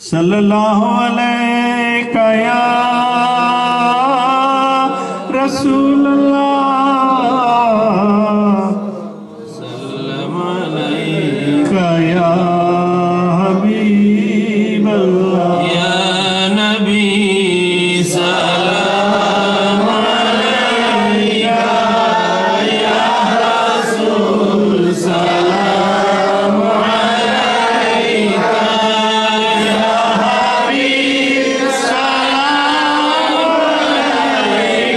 صلی اللہ علیہ یا رسول اللہ سلم علیہ یا حبیب اللہ یا نبی سلام علیہ یا رسول سلام علیہ یا حبیب سلام علیہ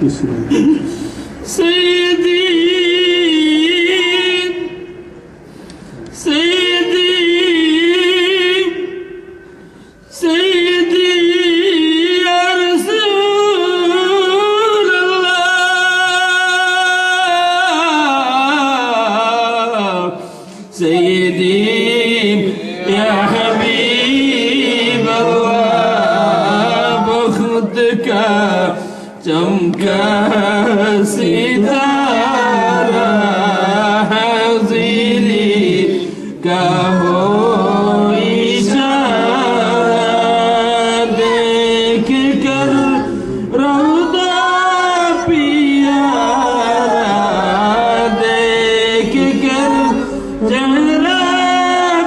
سيدي سيدي سيدي يا رسول الله سيدي يا حبيب الله بخت کا چمکا ستارہ حاضری کا ہو اشارہ دیکھ کر روضہ پیارا دیکھ کر چہرہ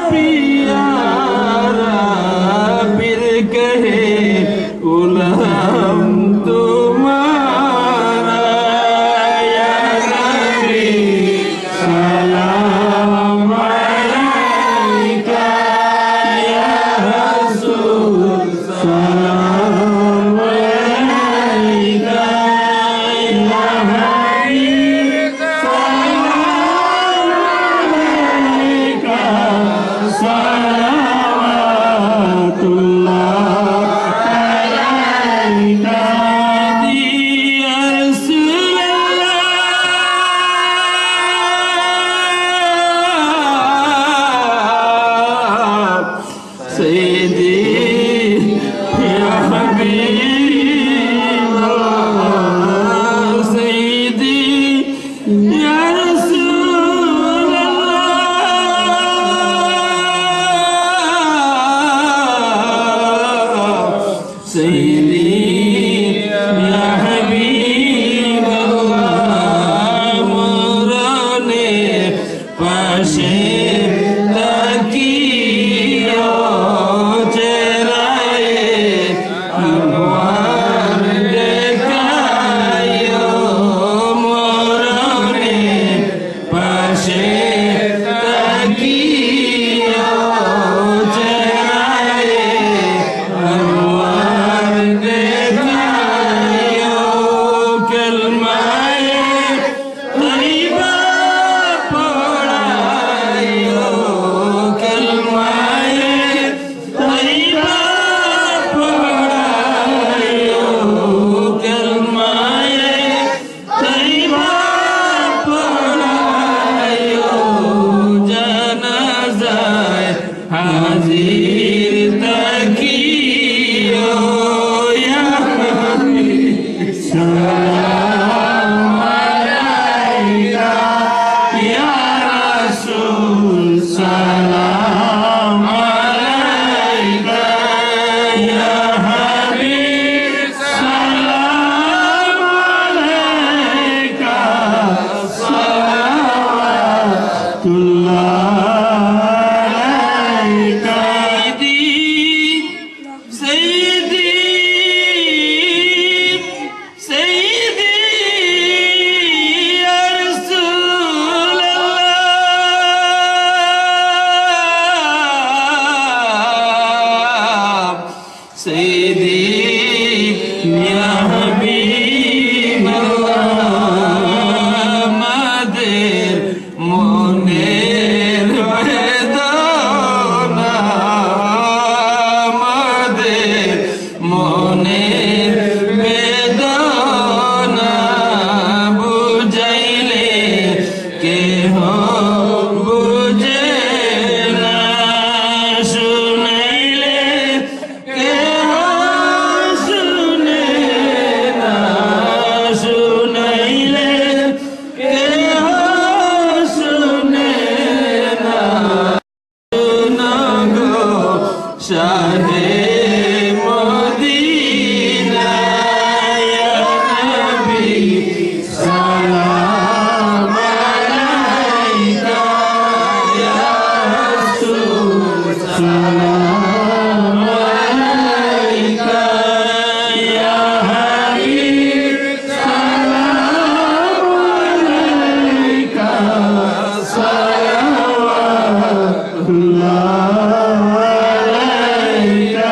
پیارا پھر کہے غلام تمہارا یا نبی سلام علیکہ یا رسول سلام علیکہ یا حبیب سلام علیکہ صلوات اللہ علیکہ یا رسول اللہ سیدی یا حبیب اللہ سیدی یا رسول اللہ سیدی یا حبیب اللہ مولانے پاشے تکیو چرائے انوار دکھائیو مولانے پاشے تکیو چرائے انوار دکھائیو کلمہ طیبہ پڑھائیو کلمہ طیبہ پڑھائیو کلمہ طیبہ پڑھائیو جنازہ حاضر تکیو یا حبیب سلام علیکہ یا رسول سلام علیکہ یا حبیب سلام علیکہ صلوات اللہ علیکہ سیدی سیدی یا رسول اللہ سیدی یا حبیب اللہ مدر منیر بیدانا مدر منیر بیدانا بجائلے کے ہو بجینا سنائلے کے ہو سنینا سنائلے کے ہو سنینا سنا گو شاہ مدینہ یا نبی سلام علیکہ یا رسول سلام علیکہ یا حبیب سلام علیکہ صلوات اللہ علیکہ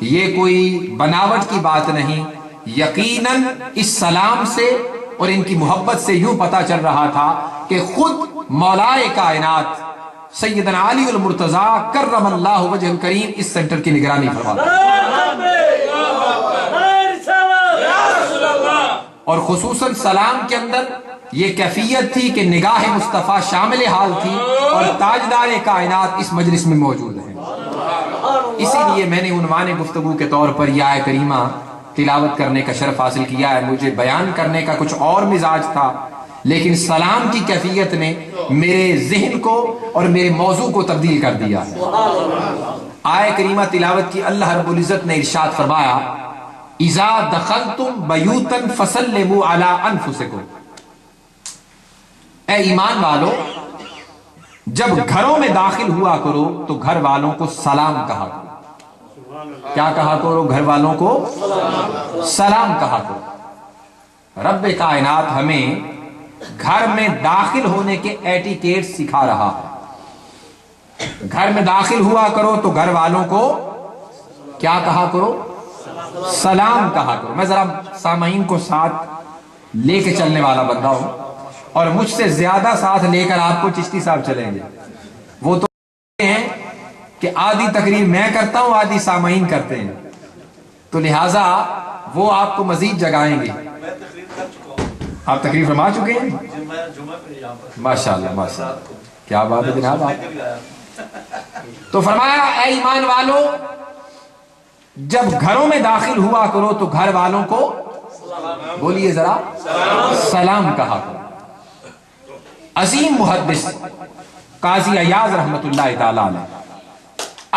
یہ کوئی بناوٹ کی بات نہیں، یقیناً اس سلام سے اور ان کی محبت سے یوں پتا چل رہا تھا کہ خود مولائے کائنات سیدنا علی المرتضیٰ کرم اللہ وجہ الکریم اس سینٹر کی نگرانی فرماتے اور خصوصاً سلام کے اندر یہ کیفیت تھی کہ نگاہ مصطفیٰ شامل حال تھی اور تاجدار کائنات اس مجلس میں موجود ہیں۔ اسی لیے میں نے عنوان گفتگو کے طور پر یہ آیت کریمہ تلاوت کرنے کا شرف حاصل کیا ہے۔ مجھے بیان کرنے کا کچھ اور مزاج تھا، لیکن سلام کی کیفیت نے میرے ذہن کو اور میرے موضوع کو تبدیل کر دیا۔ آیت کریمہ تلاوت کی، اللہ رب العزت نے ارشاد فرمایا اذا دخلتم بیوتا فسلموا علی انفسکم، اے ایمان والو جب گھروں میں داخل ہوا کرو تو گھر والوں کو سلام کہا کرو۔ کیا کہا کرو؟ گھر والوں کو سلام کہا کرو۔ رب کائنات ہمیں گھر میں داخل ہونے کے ایٹیکیٹ سکھا رہا ہے۔ گھر میں داخل ہوا کرو تو گھر والوں کو کیا کہا کرو؟ سلام کہا کرو۔ میں ذرا سامعین کو ساتھ لے کے چلنے والا بندہ ہوں اور مجھ سے زیادہ ساتھ لے کر آپ کو چشتی صاحب چلیں گے۔ وہ تو ہیں کہ آدھی تقریر میں کرتا ہوں، آدھی سامعین کرتے ہیں، تو لہٰذا وہ آپ کو مزید جگائیں گے۔ آپ تقریر فرما چکے ہیں؟ ماشاءاللہ ماشاءاللہ، کیا بات ہے جناب۔ آپ تو فرمایا اے ایمان والو جب گھروں میں داخل ہوا کرو تو گھر والوں کو بولیے ذرا سلام کہا کرو۔ عظیم محدث قاضی عیاض رحمت اللہ تعالیٰ علیہ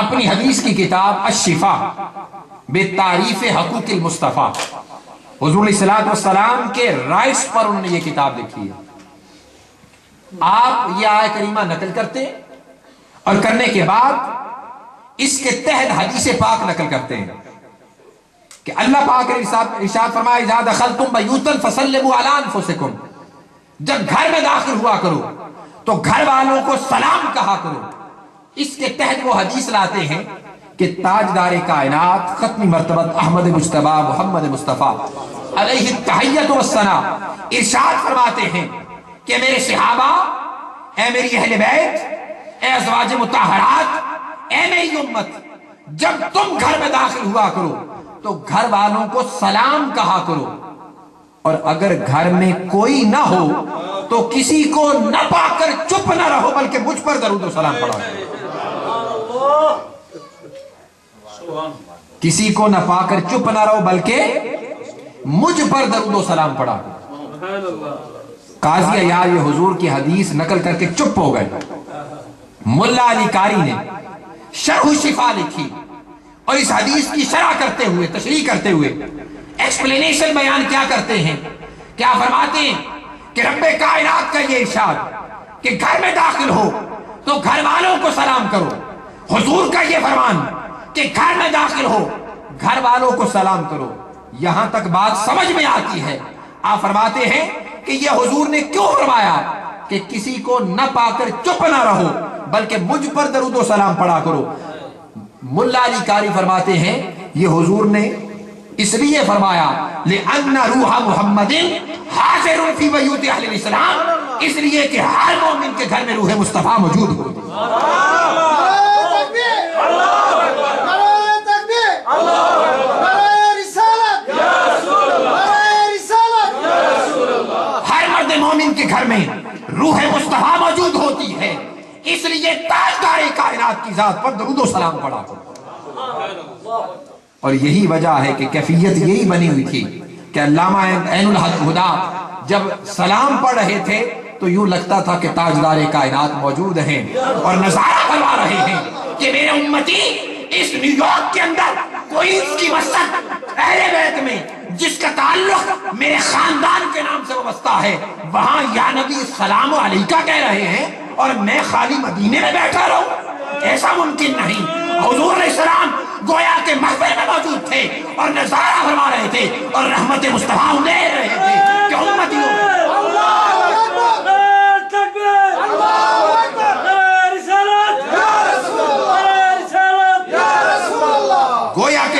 اپنی حدیث کی کتاب الشفا بتعریف حقوق المصطفیٰ، حضور علیہ السلام کے رائٹس پر انہوں نے یہ کتاب لکھی ہے۔ آپ یہ آیت کریمہ نقل کرتے اور کرنے کے بعد اس کے تحت حدیث پاک نقل کرتے ہیں کہ اللہ پاک نے ارشاد فرمایا اذا دخلتم بیوتا فسلموا علی انفسکم، جب گھر میں داخل ہوا کرو تو گھر والوں کو سلام کہا کرو۔ اس کے تحت وہ حدیث لاتے ہیں کہ تاجدار کائنات ختمی مرتبت احمد مجتبی محمد مصطفیٰ علیہ التحیۃ والثناء ارشاد فرماتے ہیں کہ میرے صحابہ، اے میری اہل بیت، اے ازواج مطہرات، اے میری امت، جب تم گھر میں داخل ہوا کرو تو گھر والوں کو سلام کہا کرو، اور اگر گھر میں کوئی نہ ہو تو کسی کو نہ پا کر چپ نہ رہو بلکہ مجھ پر درود و سلام پڑھا کرو۔ کسی کو نہ پا کر چپ نہ رہو بلکہ مجھ پر درود و سلام پڑھا کرو۔ قاضی عیاض یہ حضور کی حدیث نقل کر کے چپ ہو گئے۔ ملا علی قاری نے شرح الشفا لکھی اور اس حدیث کی شرح کرتے ہوئے، تشریح کرتے ہوئے ایکسپلینیشن بیان کیا کرتے ہیں، کیا فرماتے ہیں کہ رب کائنات کا یہ ارشاد کہ گھر میں داخل ہو تو گھر والوں کو سلام کرو، حضور کا یہ فرمان کہ گھر میں داخل ہو گھر والوں کو سلام کرو، یہاں تک بات سمجھ میں آتی ہے۔ آپ فرماتے ہیں کہ یہ حضور نے کیوں فرمایا کہ کسی کو نہ پا کر چپ نہ رہو بلکہ مجھ پر درود و سلام پڑھا کرو۔ ملا علی قاری فرماتے ہیں یہ حضور نے اس لیے فرمایا لِأَنَّ رُوحَ مُحَمَّدٍ حَاضِرٌ فِي بَيُوتِ اہلِ الاسلام، اس لیے کہ ہر مومن کے گھر میں روح مصطفیٰ موجود ہوتی ہے۔ ہر مرد مومن کے گھر میں روح مصطفیٰ موجود ہوتی ہے، اس لیے تاجدار کائنات کی ذات پر درود و سلام پڑھا کرو۔ اور یہی وجہ ہے کہ کیفیت یہی بنی ہوئی تھی کہ علامہ عین الہدیٰ جب سلام پڑھ رہے تھے تو یوں لگتا تھا کہ تاجدار کائنات موجود ہیں اور نظارہ کروا رہے ہیں کہ میرے امتی اس نیو یارک کے اندر کوئنز کی مسجد اہل بیت میں جس کا تعلق میرے خاندان کے نام سے وابستہ ہے، وہاں یا نبی السلام علیکہ کہہ رہے ہیں اور میں خالی مدینے میں بیٹھا رہوں؟ ایسا ممکن نہیں۔ حضور علیہ السلام گویا کے محفل میں موجود تھے اور نظارہ فرما رہے تھے اور رحمت مصطفیٰ دے رہے تھے کہ امتیوں گویا کہ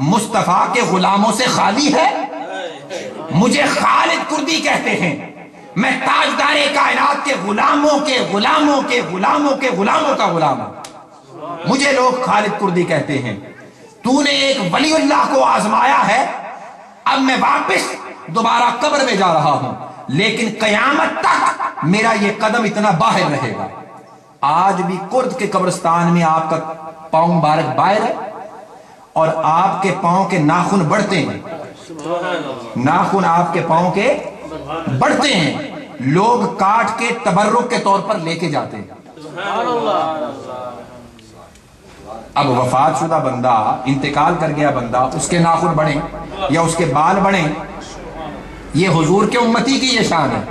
مصطفیٰ کے غلاموں سے خالی ہے؟ مجھے خالد کردی کہتے ہیں، میں تاجدار کائنات کے غلاموں کے غلاموں کے غلاموں کے غلاموں کا غلام ہوں، مجھے لوگ خالد کردی کہتے ہیں۔ تو نے ایک ولی اللہ کو آزمایا ہے، اب میں واپس دوبارہ قبر میں جا رہا ہوں، لیکن قیامت تک میرا یہ قدم اتنا باہر رہے گا۔ آج بھی کرد کے قبرستان میں آپ کا پاؤں مبارک باہر ہے، اور آپ کے پاؤں کے ناخن بڑھتے ہیں، ناخن آپ کے پاؤں کے بڑھتے ہیں، لوگ کاٹ کے تبرک کے طور پر لے کے جاتے ہیں۔ اب وفات شدہ بندہ، انتقال کر گیا بندہ، اس کے ناخن بڑھیں یا اس کے بال بڑھیں، یہ حضور کے امتی کی یہ شان ہے۔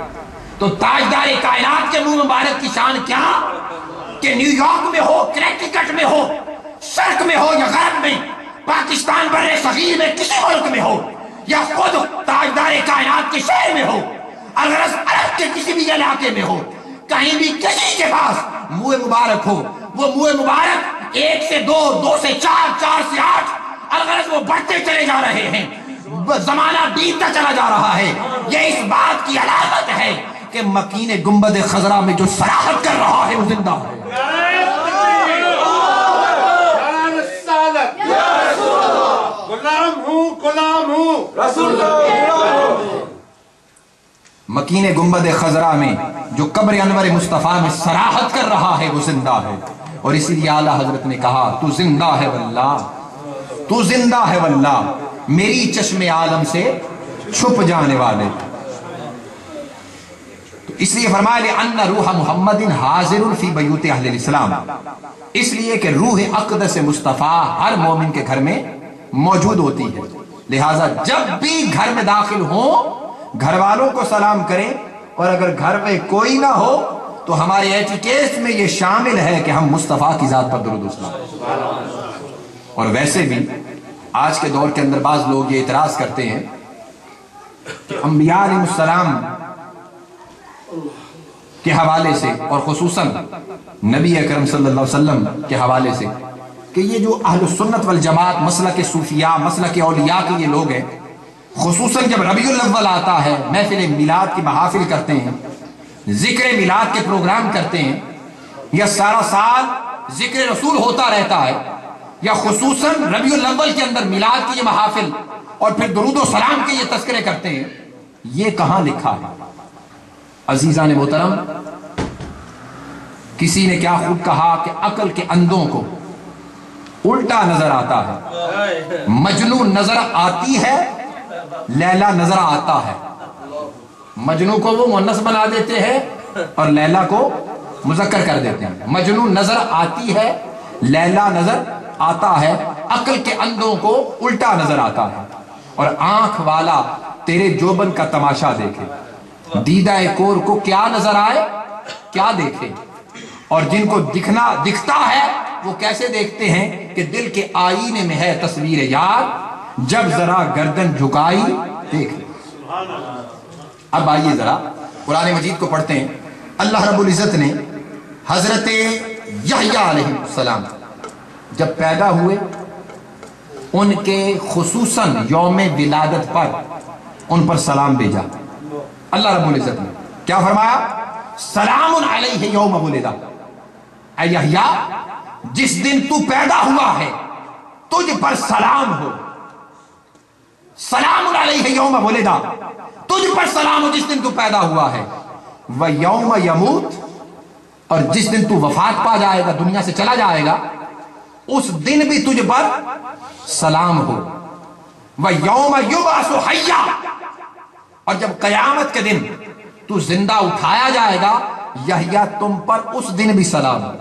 تو تاجدار کائنات کے منہ مبارک کی شان کیا کہ نیو یارک میں ہو، کنیکٹیکٹ میں ہو، شرق میں ہو یا غرب میں، پاکستان بر صغیر میں کسی ملک میں ہو، یا خود تاجدار کائنات کے شہر میں ہو، اگر عرب کے کسی بھی علاقے میں ہو، کہیں بھی کسی کے پاس منہ مبارک ہو، وہ منہ مبارک 1 سے 2، 2 سے 4، 4 سے 8، الغرض وہ بڑھتے چلے جا رہے ہیں، زمانہ بیتتا چلا جا رہا ہے۔ یہ اس بات کی علامت ہے کہ مکین گنبد خضرا میں جو صراحت کر رہا ہے وہ زندہ ہے۔ غلام ہوں، غلام ہوں، رسول اللہ۔ مکین گنبد خضرا میں جو قبر انور مصطفیٰ میں صراحت کر رہا ہے وہ زندہ ہے، اور اسی لیے اعلیٰ حضرت نے کہا تو زندہ ہے واللہ، تو زندہ ہے واللہ، میری چشم عالم سے چھپ جانے والے۔ تو اس لیے فرمایا لِأَنَّ روح محمد حاضر فی بیوت اہل الاسلام، اس لیے کہ روح اقدس مصطفیٰ ہر مومن کے گھر میں موجود ہوتی ہے، لہٰذا جب بھی گھر میں داخل ہوں گھر والوں کو سلام کریں، اور اگر گھر میں کوئی نہ ہو تو ہمارے ایٹیکیٹ میں یہ شامل ہے کہ ہم مصطفیٰ کی ذات پر درود و سلام۔ اور ویسے بھی آج کے دور کے اندر بعض لوگ یہ اعتراض کرتے ہیں کہ انبیاء علیہ السلام کے حوالے سے، اور خصوصاً نبی اکرم صلی اللہ علیہ وسلم کے حوالے سے، کہ یہ جو اہل السنت والجماعت مسلک صوفیاء، مسلک اولیاء کے یہ لوگ ہیں، خصوصاً جب ربیع الاول آتا ہے محفل میلاد کی محافل کرتے ہیں، ذکر میلاد کے پروگرام کرتے ہیں، یا سارا سال ذکر رسول ہوتا رہتا ہے، یا خصوصاً ربیع الاول کے اندر میلاد کی یہ محافل اور پھر درود و سلام کے یہ تذکرے کرتے ہیں، یہ کہاں لکھا ہے؟ عزیزان محترم، کسی نے کیا خوب کہا کہ عقل کے اندھوں کو الٹا نظر آتا ہے، مجنو نظر آتی ہے، لیلا نظر آتا ہے۔ مجنو کو وہ مؤنث بنا دیتے ہیں اور لیلا کو مذکر کر دیتے ہیں۔ مجنو نظر آتی ہے، لیلا نظر آتا ہے، عقل کے اندھوں کو الٹا نظر آتا ہے، اور آنکھ والا تیرے جوبن کا تماشا دیکھے، دیدہ کور کو کیا نظر آئے کیا دیکھے، اور جن کو دکھتا ہے وہ کیسے دیکھتے ہیں کہ دل کے آئینے میں ہے تصویر یار، جب ذرا گردن جھکائی دیکھ۔ اب آئیے ذرا قرآن مجید کو پڑھتے ہیں۔ اللہ رب العزت نے حضرت یحییٰ علیہ السلام جب پیدا ہوئے، ان کے خصوصاً یوم ولادت پر ان پر سلام بھیجا۔ اللہ رب العزت نے کیا فرمایا؟ سلام علیہ یوم ولد، اے یحییٰ جس دن تو پیدا ہوا ہے تجھ پر سلام ہو، سلام علیہ یوم ولد، تجھ پر سلام ہو جس دن تو پیدا ہوا ہے، وَيَوْمَ يَمُوتْ، اور جس دن تو وفات پا جائے گا، دنیا سے چلا جائے گا، اس دن بھی تجھ پر سلام ہو، وَيَوْمَ يُبْعَثُ حَيًّا، اور جب قیامت کے دن تو زندہ اٹھایا جائے گا، یحییٰ تم پر اس دن بھی سلام ہو۔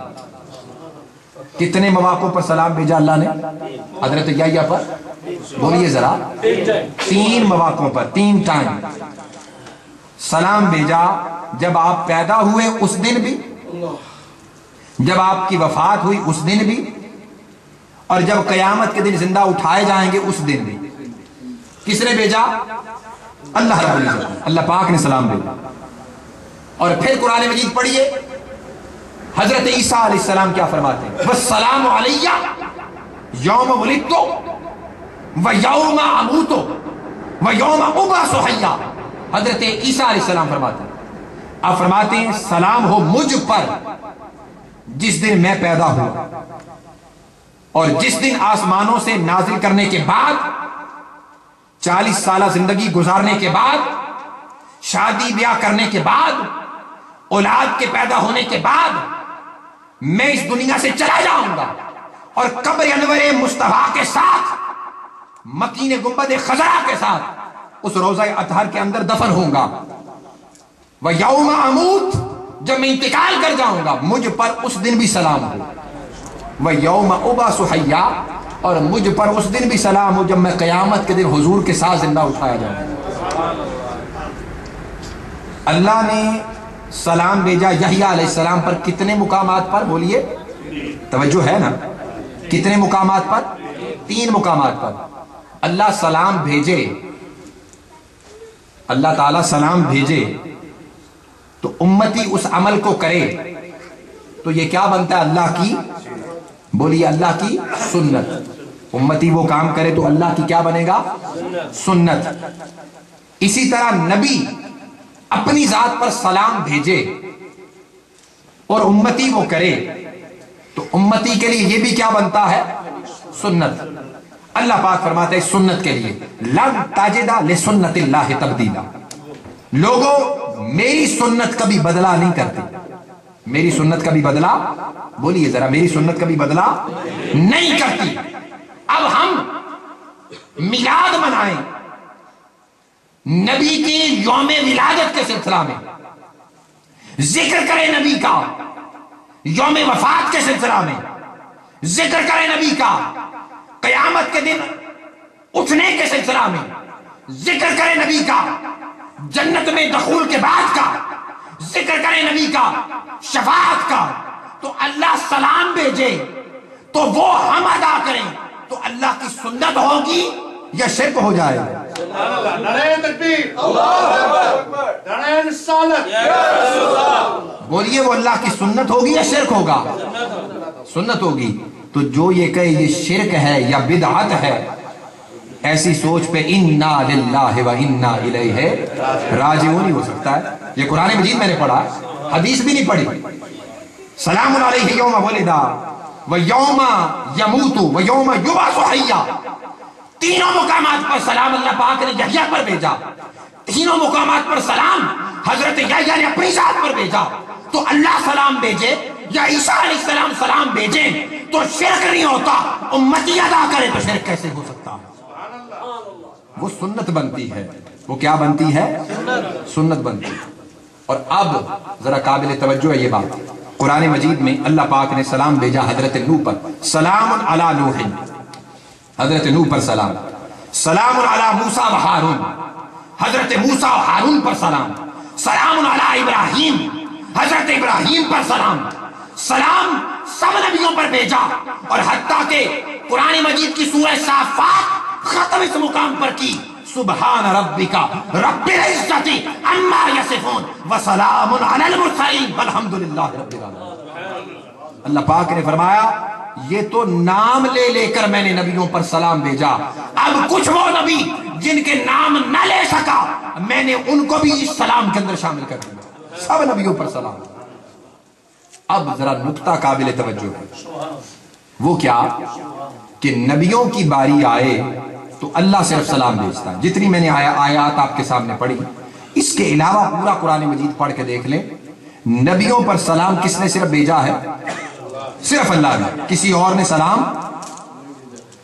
کتنے مواقع پر سلام بھیجا اللہ نے حضرت یحییٰ پر؟ بولیے ذرا، 3 مواقع پر، 3 ٹائم سلام بھیجا۔ جب آپ پیدا ہوئے اس دن بھی، جب آپ کی وفات ہوئی اس دن بھی، اور جب قیامت کے دن زندہ اٹھائے جائیں گے اس دن بھی۔ کس نے بھیجا؟ اللہ رب العزت، اللہ پاک نے سلام بھیجا۔ اور پھر قرآن مجید پڑھیے، حضرت عیسیٰ علیہ السلام کیا فرماتے ہیں؟ وَالسَّلَامُ عَلَيَّ یوم ولدتُ، وَيَوْمَ أَمُوتُ وَيَوْمَ أُبْعَثُ حَيًّا. حضرت عیسیٰ علیہ السلام فرماتے ہیں، آپ فرماتے ہیں سلام ہو مجھ پر جس دن میں پیدا ہوا اور جس دن آسمانوں سے نازل کرنے کے بعد 40 سالہ زندگی گزارنے کے بعد شادی بیاہ کرنے کے بعد اولاد کے پیدا ہونے کے بعد میں اس دنیا سے چلا جاؤں گا اور قبر انور مصطفیٰ کے ساتھ مکین گنبد خضرا کے ساتھ اس روضہ اطہر کے اندر دفن ہوں گا. وَيَوْمَ أَمُوتُ جب میں انتقال کر جاؤں گا مجھ پر اس دن بھی سلام ہو. وَيَوْمَ أُبْعَثُ حَيًّا اور مجھ پر اس دن بھی سلام ہو جب میں قیامت کے دن حضور کے ساتھ زندہ اٹھایا جاؤں گا. اللہ نے سلام بھیجا یحییٰ علیہ السلام پر کتنے مقامات پر؟ بولیے، توجہ ہے نا؟ کتنے مقامات پر؟ 3 مقامات پر. اللہ سلام بھیجے، اللہ تعالیٰ سلام بھیجے تو امتی اس عمل کو کرے تو یہ کیا بنتا ہے؟ اللہ کی، بولیے، اللہ کی سنت. امتی وہ کام کرے تو اللہ کی کیا بنے گا؟ سنت. اسی طرح نبی اپنی ذات پر سلام بھیجے اور امتی وہ کرے تو امتی کے لیے یہ بھی کیا بنتا ہے؟ سنت. اللہ پاک فرماتے ہیں سنت کے لیے لن تجد لسنت اللہ تبدیلا. لوگوں میری سنت کبھی بدلا نہیں کرتی. میری سنت کبھی بدلا، بولیے ذرا، میری سنت کبھی بدلا نہیں کرتی. اب ہم میلاد منائیں، نبی کی یوم ولادت کے سلسلہ میں ذکر کریں نبی کا، یوم وفات کے سلسلہ میں ذکر کریں نبی کا، قیامت کے دن اٹھنے کے سلسلہ میں ذکر کریں نبی کا، جنت میں دخول کے بعد کا ذکر کریں نبی کا، شفاعت کا، تو اللہ سلام بھیجے تو وہ ہم ادا کریں تو اللہ کی سنت ہوگی یا شرک ہو جائے گا؟ نعرہ تکبیر، اللہ اکبر، نعرہ رسالت. بولیے، وہ اللہ کی سنت ہوگی یا شرک ہوگا؟ سنت ہوگی. تو جو یہ کہے یہ شرک ہے یا بدعت ہے، ایسی سوچ پہ انا للہ و انا الیہ راجعون ہی ہو سکتا ہے. یہ قرآن مجید میں نے پڑھا، حدیث بھی نہیں پڑھی. سلام علیہ یوم ولدا و یوم یموت و یوم یبعث حیا. تینوں مقامات پر سلام اللہ پاک نے یحییٰ پر بھیجا، تینوں مقامات پر سلام حضرت یحییٰ نے اپنی ذات پر بھیجا. تو اللہ سلام بھیجے یا عیسیٰ علیہ السلام سلام بھیجیں تو شرک نہیں ہوتا. امتی ادا کرے تو شرک کیسے ہو سکتا؟ وہ سنت بنتی ہے. وہ کیا بنتی ہے؟ سنت بنتی ہے. اور اب ذرا قابل توجہ ہے یہ بات، قرآن مجید میں اللہ پاک نے سلام بھیجا حضرت نوح پر. سلام علی نوح، حضرت نوح پر سلام. سلام علی موسیٰ و ہارون، حضرت موسیٰ و ہارون پر سلام. سلام علی ابراہیم، حضرت ابراہیم پر سلام. سلام سب نبیوں پر بھیجا. اور حتیٰ کہ قرآن مجید کی سورہ صافات ختم اس مقام پر کی، سبحان ربک رب العزت عما یصفون وسلام علی المرسلین والحمد للہ رب العالمین. اللہ پاک نے فرمایا یہ تو نام لے لے کر میں نے نبیوں پر سلام بھیجا. اب کچھ وہ نبی جن کے نام نہ لے سکا میں نے ان کو بھی اس سلام کے اندر شامل کر دیا. سب نبیوں پر سلام. اب ذرا نقطہ قابل توجہ ہے، وہ کیا کہ نبیوں کی باری آئے تو اللہ صرف سلام بھیجتا ہے. جتنی میں نے آیات آپ کے سامنے پڑھی، اس کے علاوہ پورا قرآن مجید پڑھ کے دیکھ لیں، نبیوں پر سلام کس نے صرف بھیجا ہے؟ صرف اللہ نے. کسی اور نے سلام،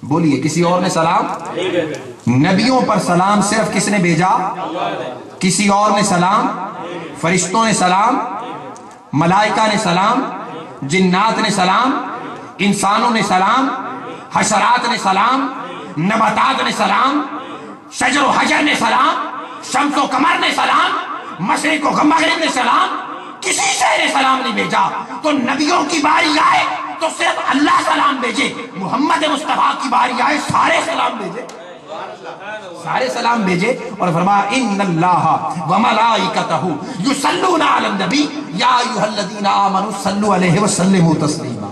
بولیے، کسی اور نے سلام؟ نبیوں پر سلام صرف کس نے بھیجا؟ کسی اور نے سلام؟ فرشتوں نے سلام، ملائکہ نے سلام، جنات نے سلام، انسانوں نے سلام، حشرات نے سلام، نباتات نے سلام، شجر و حجر نے سلام، شمس و قمر نے سلام، مشرق و مغرب نے سلام. کسی سے نے سلام نہیں بھیجا. تو نبیوں کی باری آئے تو صرف اللہ سلام بھیجے. محمد مصطفیٰ کی باری آئے سارے سلام بھیجے، سارے سلام بھیجے. اور فرمایا ان اللہ وملائکتہ یصلون علی النبی یا ایھا الذین آمنوا صلوا علیہ وسلموا تسلیما.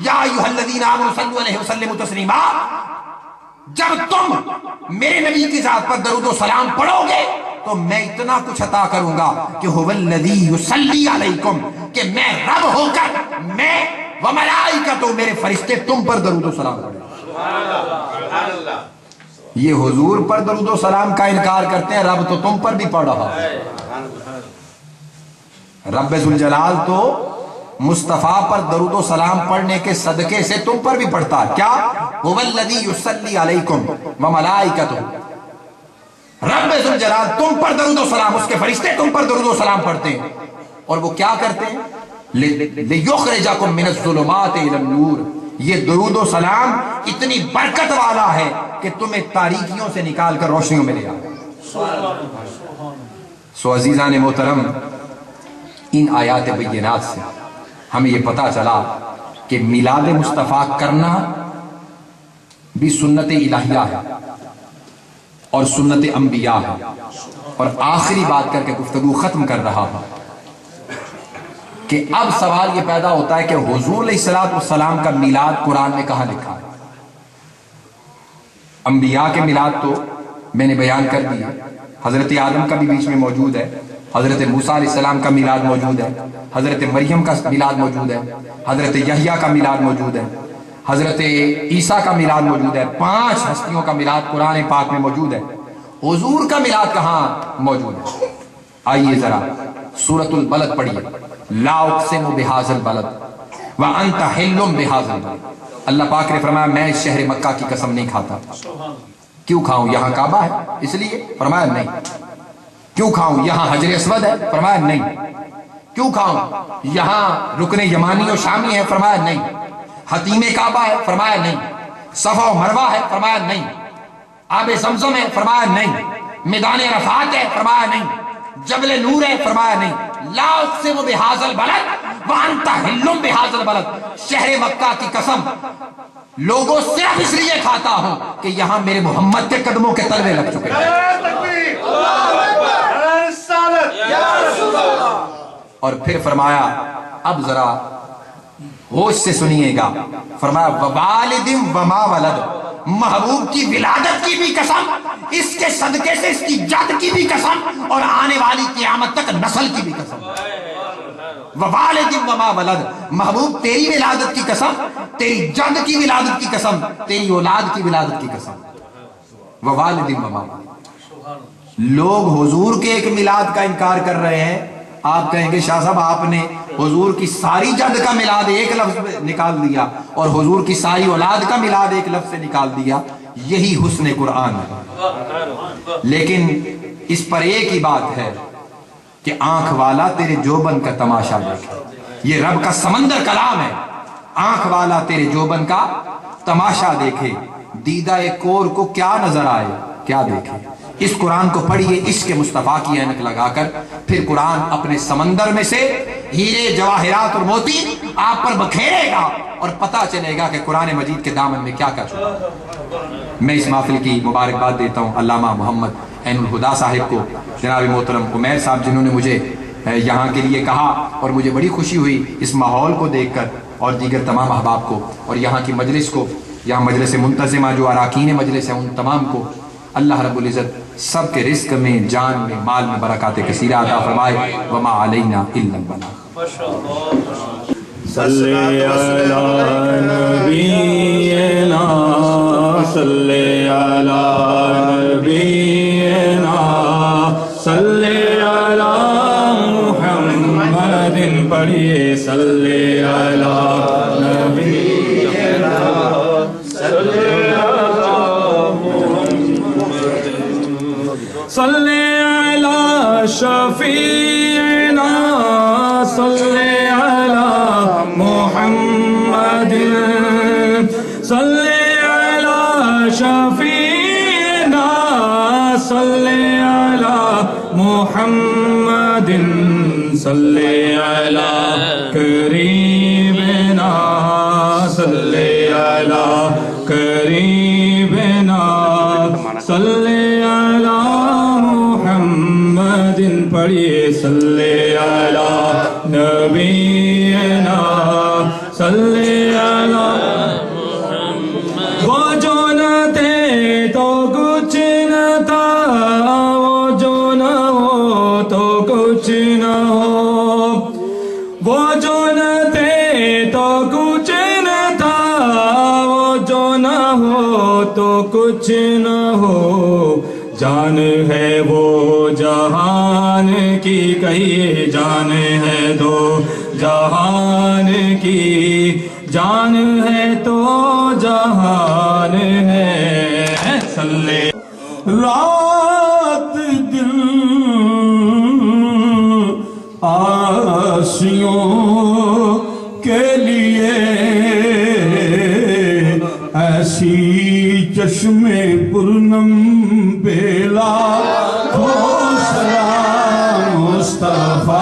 یا ایھا الذین آمنوا صلوا علیہ وسلموا تسلیما، جب تم میرے نبی کی ذات پر درود و سلام پڑھو گے تو میں اتنا کچھ عطا کروں گا کہ هو الذی یصلی علیکم، کہ میں رب ہو کر میں وملائکۃ، میرے فرشتے تم پر درود و سلام پڑھیں۔ یہ حضور پر درود و سلام کا انکار کرتے ہیں، رب تو تم پر بھی پڑھ رہا ہے۔ رب ذوالجلال تو مصطفیٰ پر درود و سلام پڑھنے کے صدقے سے تم پر بھی پڑھتا ہے۔ کیا؟ هو الذی یصلی علیکم وملائکۃ، رب ذوالجلال تم پر درود و سلام، اس کے فرشتے تم پر درود و سلام پڑھتے ہیں، اور وہ کیا کرتے ہیں؟ لِيُخْرِجَكُم مِّنَ الظُّلُمَاتِ إِلَى النُّورِ، یہ درود و سلام اتنی برکت والا ہے کہ تمہیں تاریکیوں سے نکال کر روشنیوں میں لے آئے۔ سو عزیزان محترم، ان آیات بینات سے ہمیں یہ پتا چلا کہ میلاد مصطفیٰ کرنا بھی سنت الہیہ ہے اور سنت انبیاء ہے۔ اور آخری بات کر کے گفتگو ختم کر رہا ہوں کہ اب سوال یہ پیدا ہوتا ہے کہ حضور علیہ السلام کا میلاد قرآن میں کہاں لکھا ہے؟ انبیاء کے میلاد تو میں نے بیان کر دیا، حضرت آدم کا بھی بیچ میں موجود ہے، حضرت موسیٰ علیہ السلام کا میلاد موجود ہے، حضرت مریم کا میلاد موجود ہے، حضرت یحییٰ کا میلاد موجود ہے، حضرت عیسیٰ کا میلاد موجود ہے۔ 5 ہستیوں کا میلاد قرآن پاک میں موجود ہے۔ حضور کا میلاد کہاں موجود ہے؟ آئیے ذرا سورۃ البلد پڑھیے، لا اقسم بہذا البلد وانت حل بہذا البلد۔ اللہ پاک نے فرمایا میں اس شہر مکہ کی قسم نہیں کھاتا۔ کیوں کھاؤں؟ یہاں کعبہ ہے اس لیے؟ فرمایا نہیں۔ کیوں کھاؤں؟ یہاں حجر اسود ہے؟ فرمایا نہیں۔ کیوں کھاؤں؟ یہاں رکن یمانی و شامی ہے؟ فرمایا نہیں۔ حتیم کعبہ ہے؟ فرمایا نہیں۔ صفا و مروہ ہے؟ فرمایا نہیں۔ آب زمزم ہے؟ فرمایا نہیں۔ میدان عرفات ہے؟ فرمایا نہیں۔ جبل نور ہے؟ فرمایا نہیں۔ لا اقسم بہذا البلد وانت حل بہذا البلد، شہر مکہ کی قسم لوگوں صرف اس لیے کھاتا ہوں کہ یہاں میرے محمد کے قدموں کے تلوے لگ چکے ہیں۔ اور پھر فرمایا اب ذرا ہوش سے سنیے گا، فرمایا ووالد وما ولد، محبوب کی ولادت کی بھی قسم، اس کے صدقے سے اس کی جد کی بھی قسم، اور آنے والی قیامت تک نسل کی بھی قسم۔ ووالد وما ولد، محبوب تیری ولادت کی قسم، تیری جد کی ولادت کی قسم، تیری اولاد کی ولادت کی قسم۔ ووالد وما ولد۔ لوگ حضور کے ایک میلاد کا انکار کر رہے ہیں، آپ کہیں گے شاہ صاحب آپ نے حضور کی ساری جد کا میلاد ایک لفظ میں نکال دیا اور حضور کی ساری اولاد کا میلاد ایک لفظ سے نکال دیا، یہی حسن قرآن ہے۔ لیکن اس پر ایک ہی بات ہے کہ آنکھ والا تیرے جوبن کا تماشا دیکھے، یہ رب کا سمندر کلام ہے۔ آنکھ والا تیرے جوبن کا تماشا دیکھے، دیدہ کور کو کیا نظر آئے، کیا دیکھے۔ اس قرآن کو پڑھیے عشق مصطفیٰ کی عینک لگا کر، پھر قرآن اپنے سمندر میں سے ہیرے جواہرات اور موتی آپ پر بکھیرے گا اور پتہ چلے گا کہ قرآن مجید کے دامن میں کیا کیا چھپا۔ میں اس محفل کی مبارکباد دیتا ہوں علامہ محمد عین الہدا صاحب کو، جناب محترم عمیر صاحب جنہوں نے مجھے یہاں کے لیے کہا، اور مجھے بڑی خوشی ہوئی اس ماحول کو دیکھ کر، اور دیگر تمام احباب کو اور یہاں کی مجلس کو، یہاں مجلس منتظمہ جو اراکین مجلس ہیں ان تمام کو اللہ رب العزت سب کے رزق میں، جان میں، مال میں برکات کثیرہ عطا فرمائے۔ وما علینا الا البلاغ۔ صلی علی نبینا، صلی علی نبینا، صلی علی محمد، پڑھیے صلی علی نبینا، صلی صلی علی شفیعنا، صلی علی محمد، صلی علی شفیعنا، صلی علی محمد، صلی علی قریبنا، صلی علی قریبنا، صلی علی محمد، پڑھیے صلی علی نبینا، صلی علی کچھ نہ ہو جان ہے وہ جہان کی کہیے جان ہے دو جہان کی جان ہے تو جہان ہے صلی رات دن آسیوں کے لیے ایسی چشم پرنم بیلا کھو سلام مصطفیٰ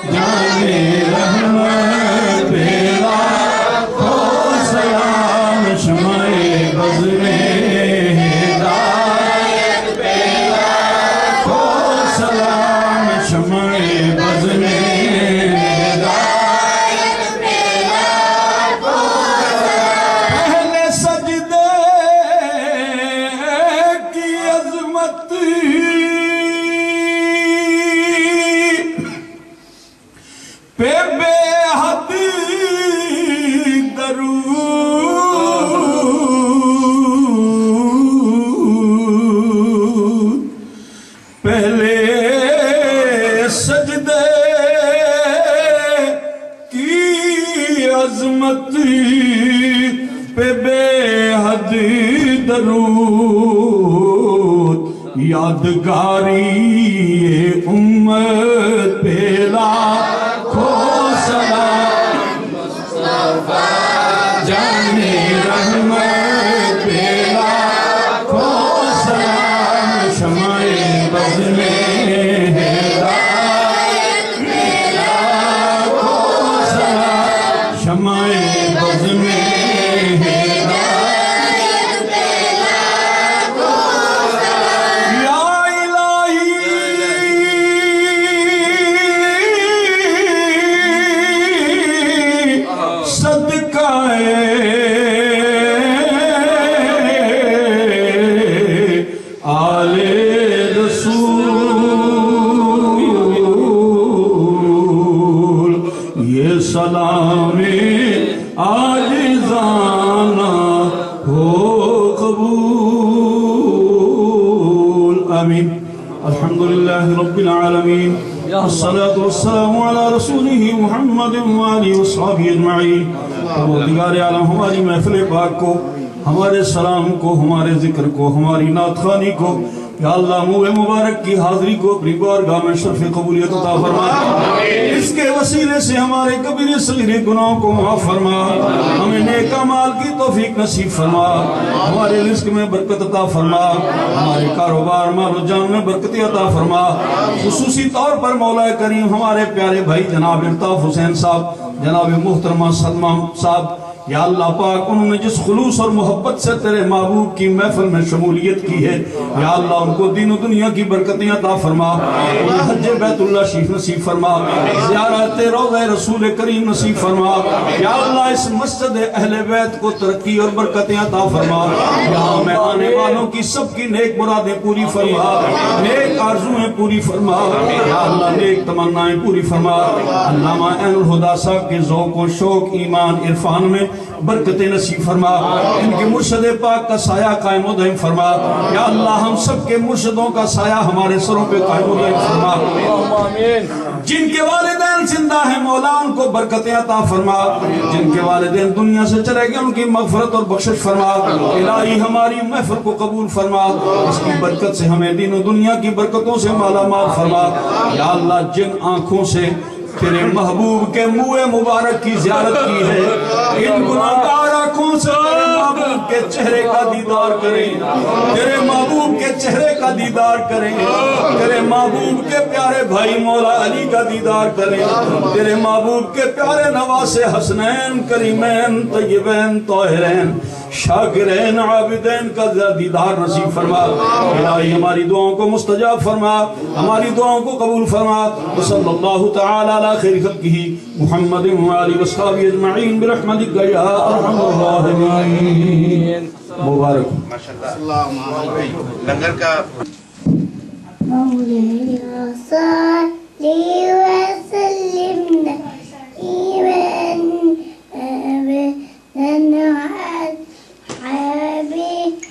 جانے رحمت بیلا کھو سلام شمع بز میں ہدایت بیلا کھو سلام شمع بز میں یادگاری امت پھیلا کھو سلام مصطفیٰ جانے رحمت پھیلا کھو سلام شمع بز میں ہدایت پھیلا کھو سلام شمع بز میں سلام عاجزانہ ہو قبول آمین الحمدللہ رب العالمین الصلاة والسلام علی رسولہ محمد وآلہ وصحبہ اجمعین پروردگار عالم ہماری محفل پاک کو ہمارے سلام کو ہمارے ذکر کو ہماری نعت خوانی کو یا اللہ موہ مبارک کی حاضری کو اپنی بارگاہ میں شرف قبولیت عطا فرما اس کے وسیلے سے ہمارے کبیر صغیر گناہوں کو معاف فرما ہمیں نیک اعمال کی توفیق نصیب فرما ہمارے رزق میں برکت عطا فرما ہمارے کاروبار مال و جان میں برکت عطا فرما خصوصی طور پر مولا کریم ہمارے پیارے بھائی جناب الطاف حسین صاحب جناب محترمہ صدمہ صاحب یا اللہ پاک انہوں نے جس خلوص اور محبت سے تیرے محبوب کی محفل میں شمولیت کی ہے یا اللہ ان کو دین و دنیا کی برکتیں عطا فرما انہیں حج بیت اللہ شریف نصیب فرما زیارت روضہ رسول کریم نصیب فرما یا اللہ اس مسجد اہل بیت کو ترقی اور برکتیں عطا فرما یہاں میں آنے والوں کی سب کی نیک مرادیں پوری فرما نیک آرزویں پوری فرما یا اللہ نیک تمنائیں پوری فرما علامہ عین الہدیٰ صاحب کے ذوق و شوق ایمان عرفان میں برکتیں نصیب فرما ان کے مرشد پاک کا سایہ قائم و دائم فرما یا اللہ ہم سب کے مرشدوں کا سایہ ہمارے سروں پہ قائم و دائم فرما جن کے والدین زندہ ہیں مولا ان کو برکتیں عطا فرما جن کے والدین دنیا سے چلے گئے ان کی مغفرت اور بخشش فرما الہی ہماری محفل کو قبول فرما اس کی برکت سے ہمیں دین و دنیا کی برکتوں سے مالا مال فرما یا اللہ جن آنکھوں سے تیرے محبوب کے منہ مبارک کی زیارت کی ہے ان گناہگار آنکھوں سے تیرے محبوب کے چہرے کا دیدار کریں تیرے محبوب کے چہرے کا دیدار کریں تیرے محبوب کے پیارے بھائی مولا علی کا دیدار کریں تیرے محبوب کے پیارے نواسے حسنین کریمین طیبین طاہرین شاکرین عابدین کا دیدار نصیب فرما الہی ہماری دعاوں کو مستجاب فرما ہماری دعاوں کو قبول فرما صلی اللہ تعالی علی خیر خلقہ محمد وآلہ وصحبہ اجمعین برحمتک یا ارحم الراحمین مبارک ماشاءاللہ لنگر کا مولانا صلی وسلم دائما ابدا على حبيبك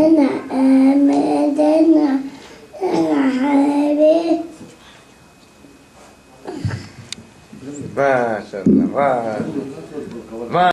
سيدنا آمدنا الحبيب ما شاء الله.